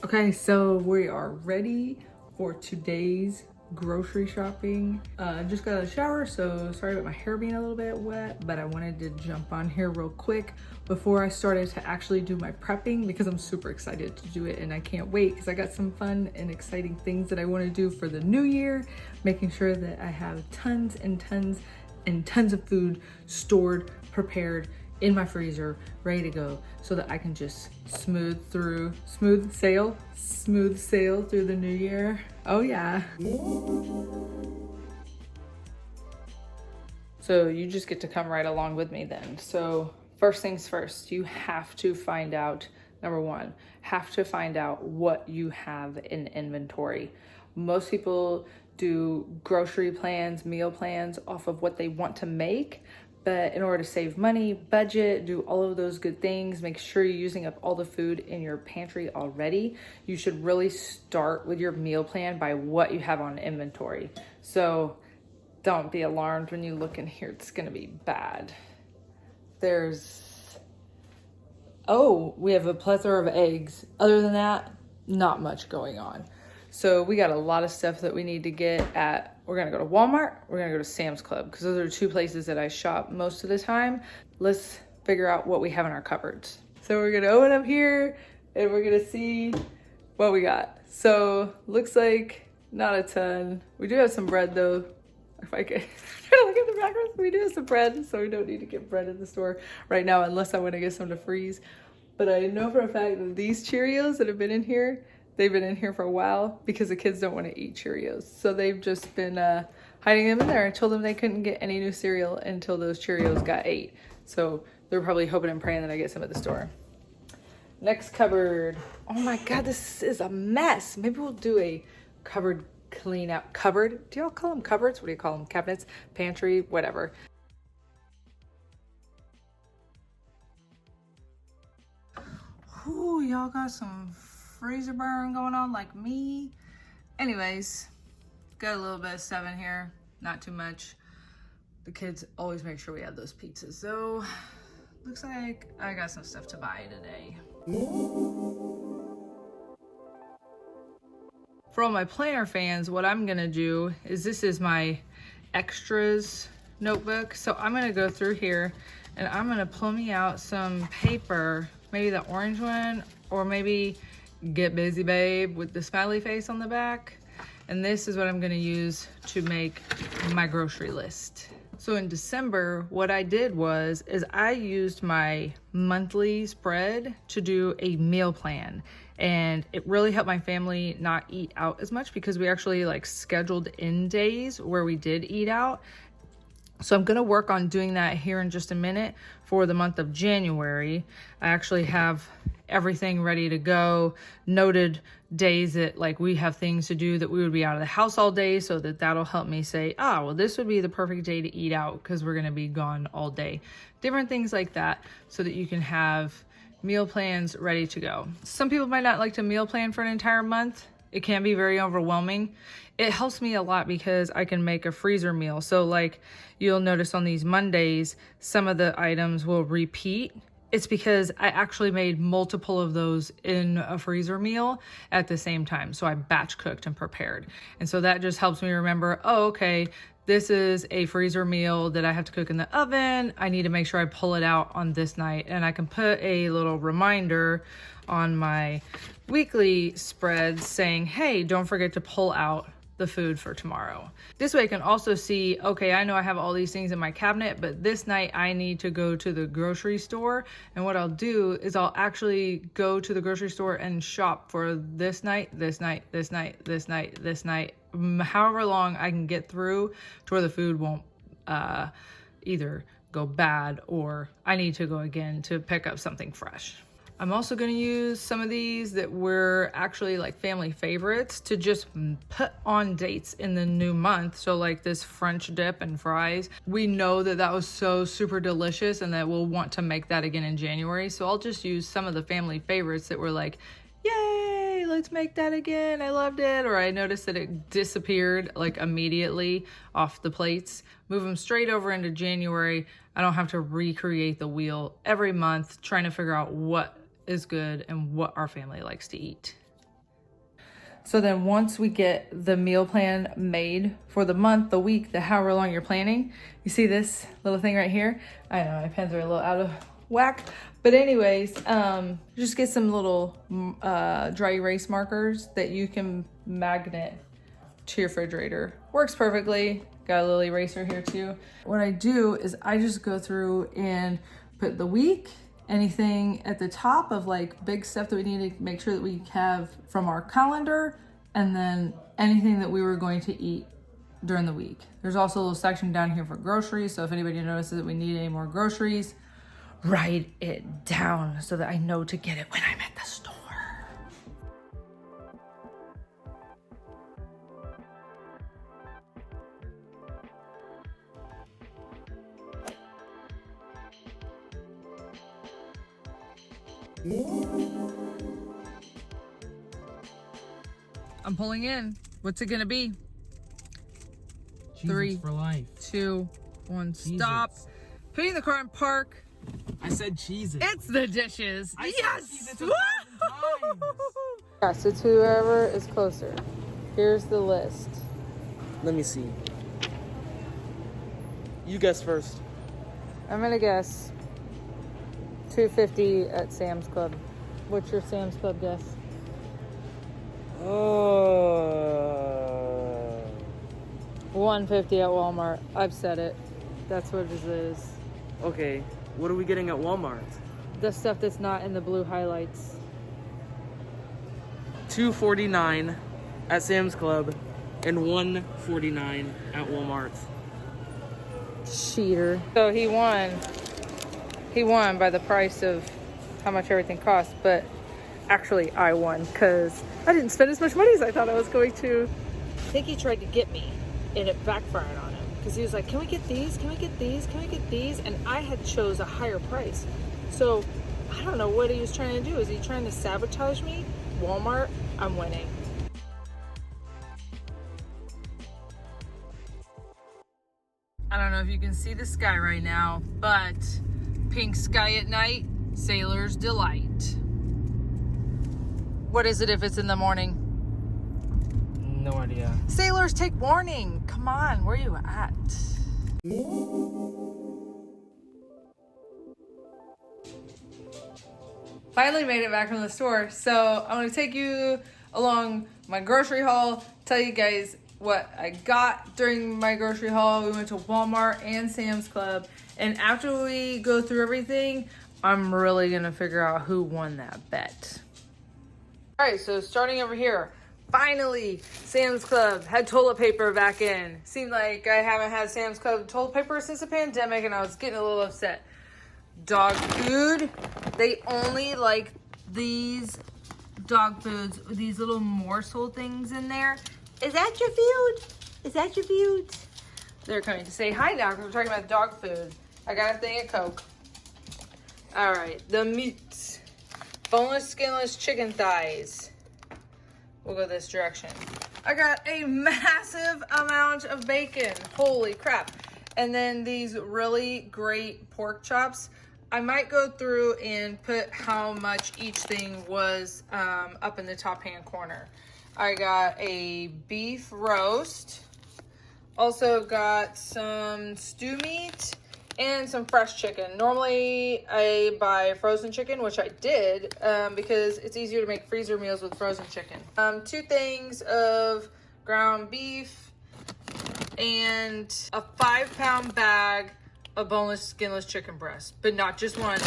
Okay, so we are ready for today's grocery shopping. Just got out of the shower, so sorry about my hair being a little bit wet, but I wanted to jump on here real quick before I started to actually do my prepping because I'm super excited to do it and I can't wait because I got some fun and exciting things that I want to do for the new year, making sure that I have tons and tons and tons of food stored, prepared in my freezer, ready to go, so that I can just smooth sail through the new year. Oh yeah. So you just get to come right along with me then. So first things first, you have to find out, number one, have to find out what you have in inventory. Most people do grocery plans, meal plans off of what they want to make. But in order to save money, budget, do all of those good things, make sure you're using up all the food in your pantry already. You should really start with your meal plan by what you have on inventory. So don't be alarmed when you look in here, it's gonna be bad. We have a plethora of eggs. Other than that, not much going on. So we got a lot of stuff that we need to get at. We're gonna go to Walmart, we're gonna go to Sam's Club, because those are two places that I shop most of the time. Let's figure out what we have in our cupboards. So we're gonna open up here and we're gonna see what we got. So looks like not a ton. We do have some bread though. If I could try to look at the background, we do have some bread, so we don't need to get bread in the store right now unless I want to get some to freeze. But I know for a fact that these Cheerios that have been in here, they've been in here for a while because the kids don't want to eat Cheerios. So they've just been hiding them in there. I told them they couldn't get any new cereal until those Cheerios got ate. So they're probably hoping and praying that I get some at the store. Next cupboard. Oh my God, this is a mess. Maybe we'll do a cupboard clean out. Cupboard? Do y'all call them cupboards? What do you call them? Cabinets, pantry, whatever. Ooh, y'all got some freezer burn going on like me. Anyways, got a little bit of stuff in here, not too much. The kids always make sure we have those pizzas. So looks like I got some stuff to buy today. For all my planner fans, what I'm gonna do is, this is my extras notebook. So I'm gonna go through here and I'm gonna pull me out some paper, maybe the orange one, or maybe Get Busy Babe with the smiley face on the back. And this is what I'm gonna use to make my grocery list. So in December, what I did is I used my monthly spread to do a meal plan. And it really helped my family not eat out as much because we actually scheduled in days where we did eat out. So I'm gonna work on doing that here in just a minute for the month of January. I actually have everything ready to go, noted days that we have things to do that we would be out of the house all day, so that'll help me say, well, this would be the perfect day to eat out because we're gonna be gone all day. Different things like that so that you can have meal plans ready to go. Some people might not like to meal plan for an entire month. It can be very overwhelming. It helps me a lot because I can make a freezer meal. So you'll notice on these Mondays, some of the items will repeat. It's because I actually made multiple of those in a freezer meal at the same time. So I batch cooked and prepared. And so that just helps me remember, okay, this is a freezer meal that I have to cook in the oven. I need to make sure I pull it out on this night. And I can put a little reminder on my weekly spread saying, hey, don't forget to pull out the food for tomorrow. This way I can also see, okay, I know I have all these things in my cabinet, but this night I need to go to the grocery store. And what I'll do is I'll actually go to the grocery store and shop for this night, however long I can get through to where the food won't either go bad or I need to go again to pick up something fresh. I'm also going to use some of these that were actually family favorites to just put on dates in the new month. So this French dip and fries, we know that was so super delicious and that we'll want to make that again in January. So I'll just use some of the family favorites that were yay, let's make that again, I loved it. Or I noticed that it disappeared immediately off the plates. Move them straight over into January. I don't have to recreate the wheel every month trying to figure out what is good and what our family likes to eat. So then once we get the meal plan made for the month, the week, the however long you're planning, you see this little thing right here? I know my pens are a little out of whack, but anyways, just get some little dry erase markers that you can magnet to your refrigerator. Works perfectly. Got a little eraser here too. What I do is I just go through and put the week, anything at the top of like big stuff that we need to make sure that we have from our calendar, and then anything that we were going to eat during the week. There's also a little section down here for groceries, so if anybody notices that we need any more groceries, write it down so that I know to get it when I'm at the store. I'm pulling in. What's it gonna be? Cheez-Its 3, for life. 2, 1, stop. Cheez-Its. Putting the car in park. I said Cheez-Its. It's the dishes. I said Yes! Cheez-Its 1,000 times. Yes, it's whoever is closer. Here's the list. Let me see. You guess first. I'm gonna guess $2.50 at Sam's Club. What's your Sam's Club guess? $1.50 at Walmart. I've said it. That's what it is. Okay, what are we getting at Walmart? The stuff that's not in the blue highlights. $2.49 at Sam's Club and $1.49 at Walmart. Cheater. So he won. He won by the price of how much everything cost, but actually I won because I didn't spend as much money as I thought I was going to. I think he tried to get me and it backfired on him because he was like, can we get these? Can we get these? Can we get these? And I had chose a higher price. So I don't know what he was trying to do. Is he trying to sabotage me? Walmart, I'm winning. I don't know if you can see the sky right now, but pink sky at night, sailor's delight. What is it if it's in the morning? No idea. Sailors take warning. Come on, where are you at? Finally made it back from the store. So I'm gonna take you along my grocery haul, tell you guys what I got during my grocery haul. We went to Walmart and Sam's Club. And after we go through everything, I'm really gonna figure out who won that bet. All right, so starting over here, finally, Sam's Club had toilet paper back in. Seemed like I haven't had Sam's Club toilet paper since the pandemic, and I was getting a little upset. Dog food, they only like these dog foods with these little morsel things in there. Is that your food? Is that your food? They're coming to say hi now because we're talking about dog food. I got a thing of Coke. All right, the meats. Boneless, skinless chicken thighs. We'll go this direction. I got a massive amount of bacon. Holy crap. And then these really great pork chops. I might go through and put how much each thing was up in the top hand corner. I got a beef roast. Also got some stew meat and some fresh chicken. Normally I buy frozen chicken, which I did because it's easier to make freezer meals with frozen chicken. 2 things of ground beef and a 5-pound bag of boneless, skinless chicken breast, but not just 1,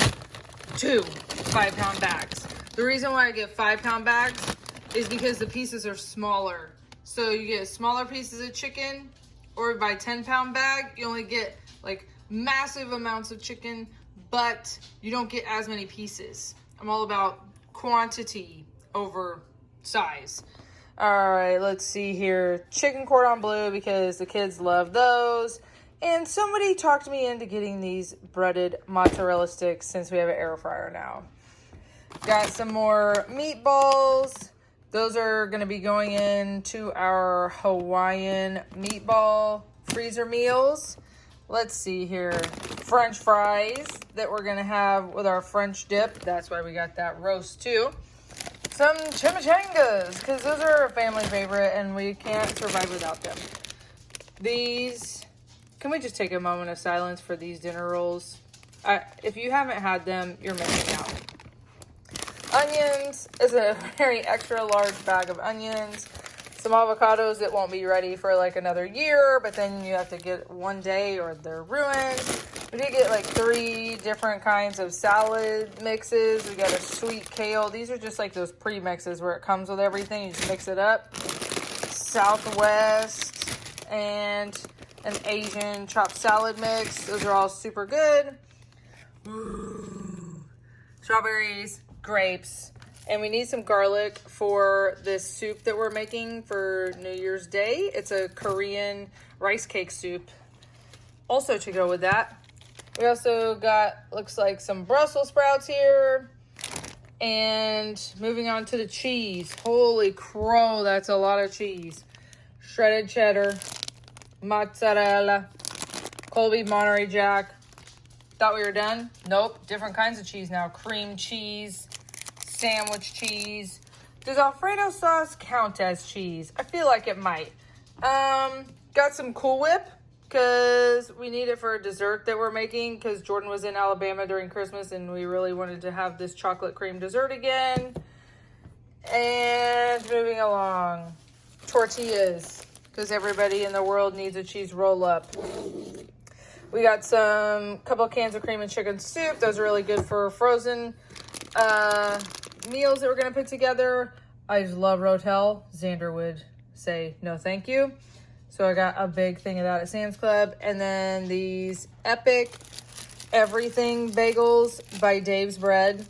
2 5-pound bags. The reason why I get 5-pound bags is because the pieces are smaller. So you get smaller pieces of chicken, or by 10-pound bag, you only get like massive amounts of chicken, but you don't get as many pieces. I'm all about quantity over size. All right, let's see here. Chicken cordon bleu because the kids love those. And somebody talked me into getting these breaded mozzarella sticks since we have an air fryer now. Got some more meatballs. Those are gonna be going into our Hawaiian meatball freezer meals. Let's see here. French fries that we're gonna have with our French dip. That's why we got that roast too. some chimichangas, because those are a family favorite and we can't survive without them. These, can we just take a moment of silence for these dinner rolls? If you haven't had them, you're missing out. Onions is a very extra large bag of onions. Some avocados that won't be ready for like another year, but then you have to get one day or they're ruined. We did get like 3 different kinds of salad mixes. We got a sweet kale. These are just like those pre-mixes where it comes with everything. You just mix it up. Southwest and an Asian chopped salad mix. Those are all super good. Ooh. Strawberries, grapes, and we need some garlic for this soup that we're making for New Year's Day. It's a Korean rice cake soup. Also to go with that, we also got, looks like some Brussels sprouts here. And moving on to the cheese. Holy crow, that's a lot of cheese. Shredded cheddar, mozzarella, Colby Monterey Jack. Thought we were done? Nope, different kinds of cheese now. Cream cheese, sandwich cheese. Does Alfredo sauce count as cheese? I feel like it might. Got some Cool Whip, because we need it for a dessert that we're making, because Jordan was in Alabama during Christmas and we really wanted to have this chocolate cream dessert again. And moving along, tortillas, because everybody in the world needs a cheese roll-up. We got some couple of cans of cream and chicken soup. Those are really good for frozen meals that we're going to put together. I just love Rotel. Xander would say no thank you. So I got a big thing of that at Sam's Club. And then these epic everything bagels by Dave's Bread.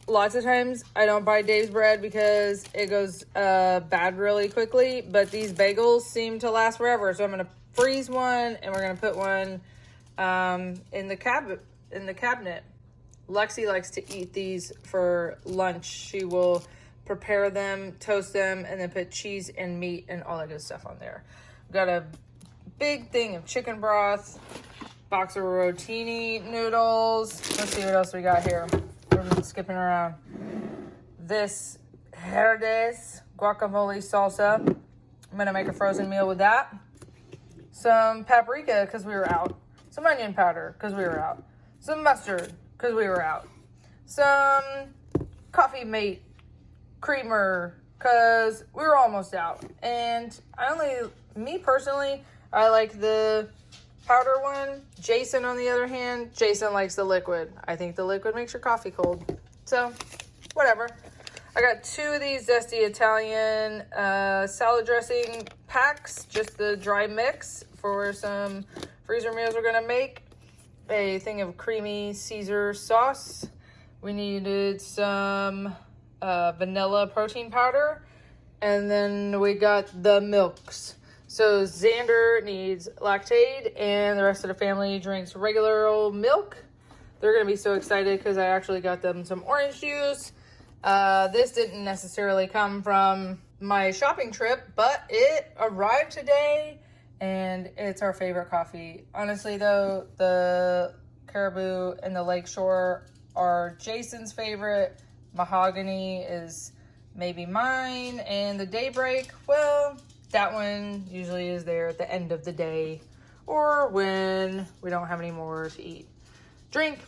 Lots of times I don't buy Dave's Bread because it goes bad really quickly. But these bagels seem to last forever. So I'm going to freeze one and we're going to put one in the cabinet. Lexi likes to eat these for lunch. She will prepare them, toast them, and then put cheese and meat and all that good stuff on there. Got a big thing of chicken broth, box of rotini noodles. Let's see what else we got here. We're skipping around. This Herdes guacamole salsa. I'm gonna make a frozen meal with that. Some paprika because we were out. Some onion powder because we were out. Some mustard because we were out. Some coffee mate creamer because we were almost out. And me personally, I like the powder one. Jason, on the other hand, Jason likes the liquid. I think the liquid makes your coffee cold. So, whatever. I got 2 of these zesty Italian salad dressing packs, just the dry mix for some freezer meals we're gonna make. A thing of creamy Caesar sauce. We needed some vanilla protein powder, and then we got the milks. So Xander needs Lactaid, and the rest of the family drinks regular old milk. They're gonna be so excited because I actually got them some orange juice. This didn't necessarily come from my shopping trip, but it arrived today, and it's our favorite coffee. Honestly though, the Caribou and the Lakeshore are Jason's favorite. Mahogany is maybe mine, and the Daybreak, well, that one usually is there at the end of the day or when we don't have any more to eat. Drink.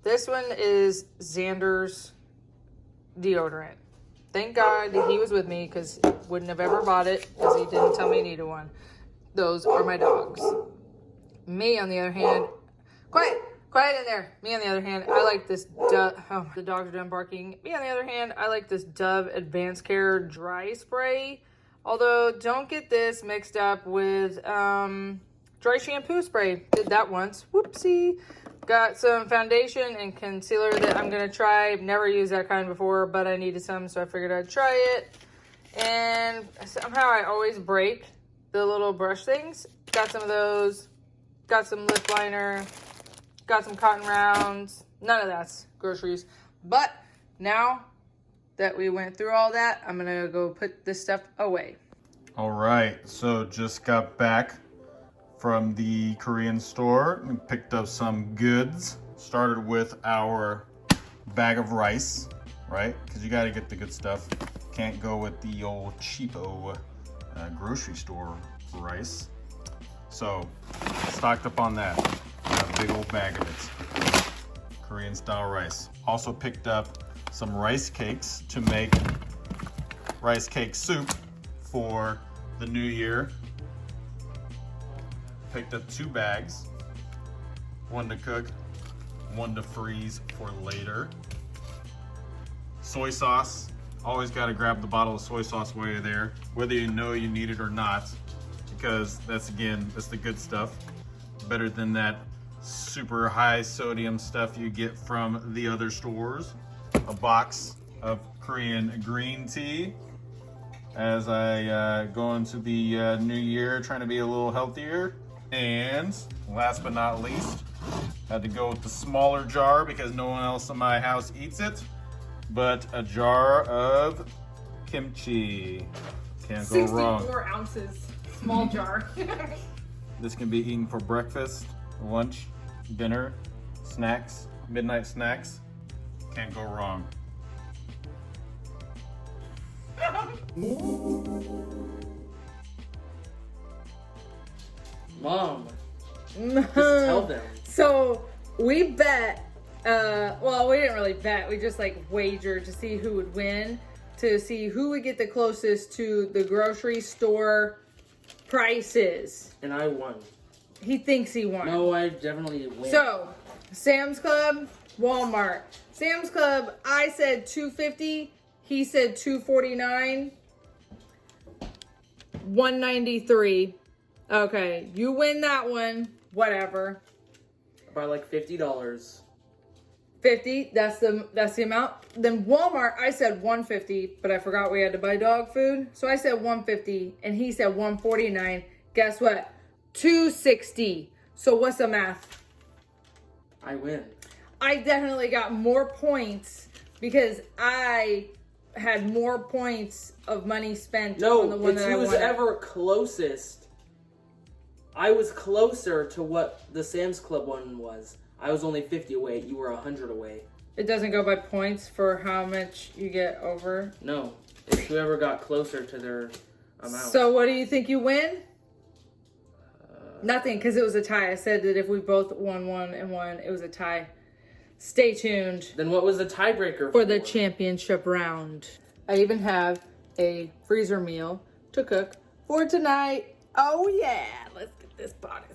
This one is Xander's deodorant. Thank God he was with me because he wouldn't have ever bought it because he didn't tell me he needed one. Those are my dogs. Me, on the other hand, quiet in there. Me, on the other hand, I like this Dove. Oh, the dogs are done barking. Me, on the other hand, I like this Dove Advanced Care Dry Spray. Although, don't get this mixed up with dry shampoo spray. Did that once. Whoopsie. Got some foundation and concealer that I'm going to try. Never used that kind before, but I needed some, so I figured I'd try it. And somehow I always break the little brush things. Got some of those. Got some lip liner. Got some cotton rounds. None of that's groceries. But now that we went through all that, I'm going to go put this stuff away. All right, so just got back from the Korean store and picked up some goods. Started with our bag of rice. right? Because you got to get the good stuff. Can't go with the old cheapo grocery store rice. So stocked up on that. Got a big old bag of it. Korean style rice. Also picked up some rice cakes to make rice cake soup for the new year. Picked up 2 bags. One to cook, one to freeze for later. Soy sauce. Always got to grab the bottle of soy sauce while you're there, whether you know you need it or not, because that's the good stuff. Better than that super high sodium stuff you get from the other stores. A box of Korean green tea as I go into the new year, trying to be a little healthier. And last but not least, had to go with the smaller jar because no one else in my house eats it, but a jar of kimchi. Can't go wrong. 64 ounces, small jar. This can be eaten for breakfast, lunch, dinner, snacks, midnight snacks. Can't go wrong. Mom, just tell them. So we bet, well, we didn't really bet. We just like wagered to see who would win, to see who would get the closest to the grocery store prices. And I won. He thinks he won. No, I definitely win. So, Sam's Club, Walmart. Sam's Club, I said $2.50. He said $2.49. $1.93. Okay, you win that one. Whatever. By like $50. 50. That's the amount. Then Walmart, I said $1.50, but I forgot we had to buy dog food, so I said $1.50, and he said $1.49. Guess what? $2.60. So what's the math? I win. I definitely got more points because I had more points of money spent on the one it's that I who was wanted. ever closest. I was closer to what the Sam's Club one was. I was only 50 away. You were 100 away. It doesn't go by points for how much you get over? No. It's whoever got closer to their amount. So what do you think you win? Nothing, because it was a tie. I said that if we both won one and one, it was a tie. Stay tuned Then what was the tiebreaker for the championship round. I even have a freezer meal to cook for tonight. Oh yeah, let's get this body